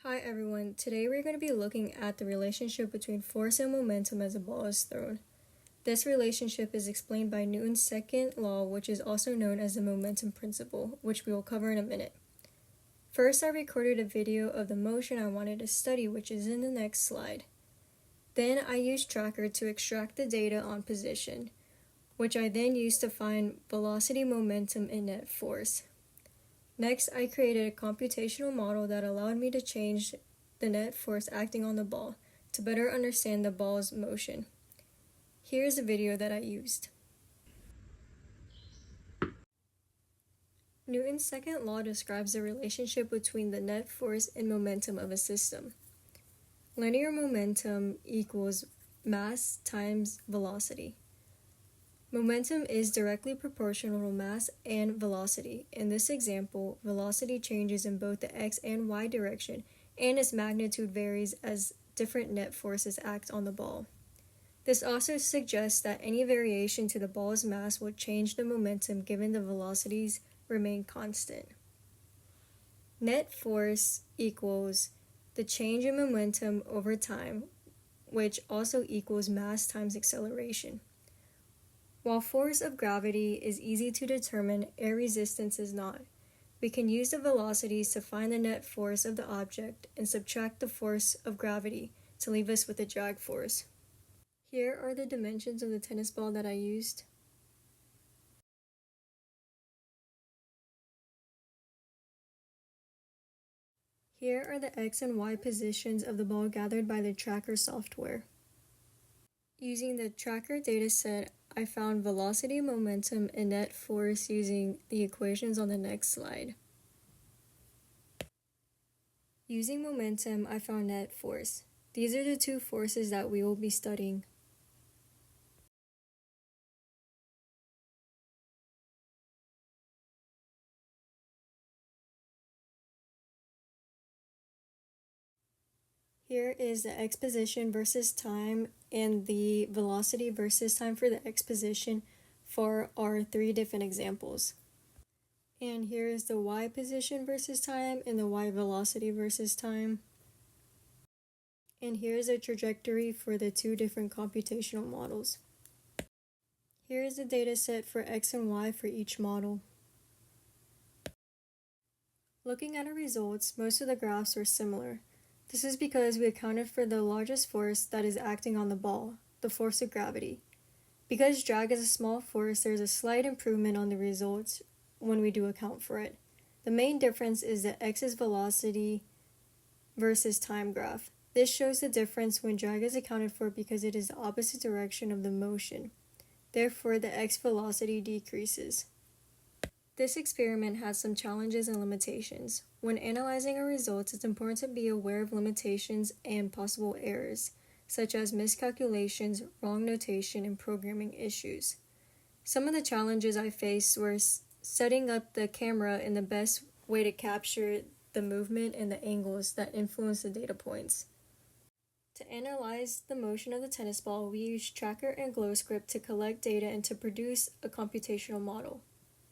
Hi everyone, today we're going to be looking at the relationship between force and momentum as a ball is thrown. This relationship is explained by Newton's second law, which is also known as the momentum principle, which we will cover in a minute. First, I recorded a video of the motion I wanted to study, which is in the next slide. Then I used Tracker to extract the data on position, which I then used to find velocity, momentum, and net force. Next, I created a computational model that allowed me to change the net force acting on the ball to better understand the ball's motion. Here's a video that I used. Newton's second law describes the relationship between the net force and momentum of a system. Linear momentum equals mass times velocity. Momentum is directly proportional to mass and velocity. In this example, velocity changes in both the x and y direction, and its magnitude varies as different net forces act on the ball. This also suggests that any variation to the ball's mass will change the momentum given the velocities remain constant. Net force equals the change in momentum over time, which also equals mass times acceleration. While force of gravity is easy to determine, air resistance is not. We can use the velocities to find the net force of the object and subtract the force of gravity to leave us with a drag force. Here are the dimensions of the tennis ball that I used. Here are the x and y positions of the ball gathered by the Tracker software. Using the Tracker dataset, I found velocity, momentum, and net force using the equations on the next slide. Using momentum, I found net force. These are the two forces that we will be studying. Here is the x position versus time and the velocity versus time for the x position for our three different examples. And here is the y position versus time and the y velocity versus time. And here's a trajectory for the two different computational models. Here is the data set for x and y for each model. Looking at our results, most of the graphs are similar. This is because we accounted for the largest force that is acting on the ball, the force of gravity. Because drag is a small force, there's a slight improvement on the results when we do account for it. The main difference is the x's velocity versus time graph. This shows the difference when drag is accounted for because it is the opposite direction of the motion. Therefore, the x velocity decreases. This experiment has some challenges and limitations. When analyzing our results, it's important to be aware of limitations and possible errors, such as miscalculations, wrong notation, and programming issues. Some of the challenges I faced were setting up the camera in the best way to capture the movement and the angles that influence the data points. To analyze the motion of the tennis ball, we used Tracker and GlowScript to collect data and to produce a computational model.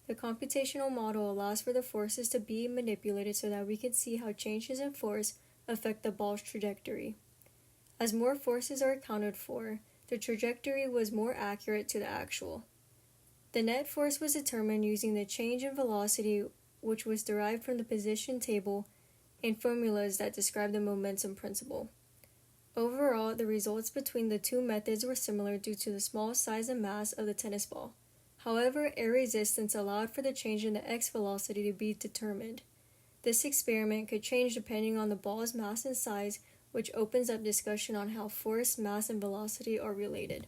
The computational model allows for the forces to be manipulated so that we can see how changes in force affect the ball's trajectory. As more forces are accounted for, the trajectory was more accurate to the actual. The net force was determined using the change in velocity, which was derived from the position table and formulas that describe the momentum principle. Overall, the results between the two methods were similar due to the small size and mass of the tennis ball. However, air resistance allowed for the change in the x velocity to be determined. This experiment could change depending on the ball's mass and size, which opens up discussion on how force, mass, and velocity are related.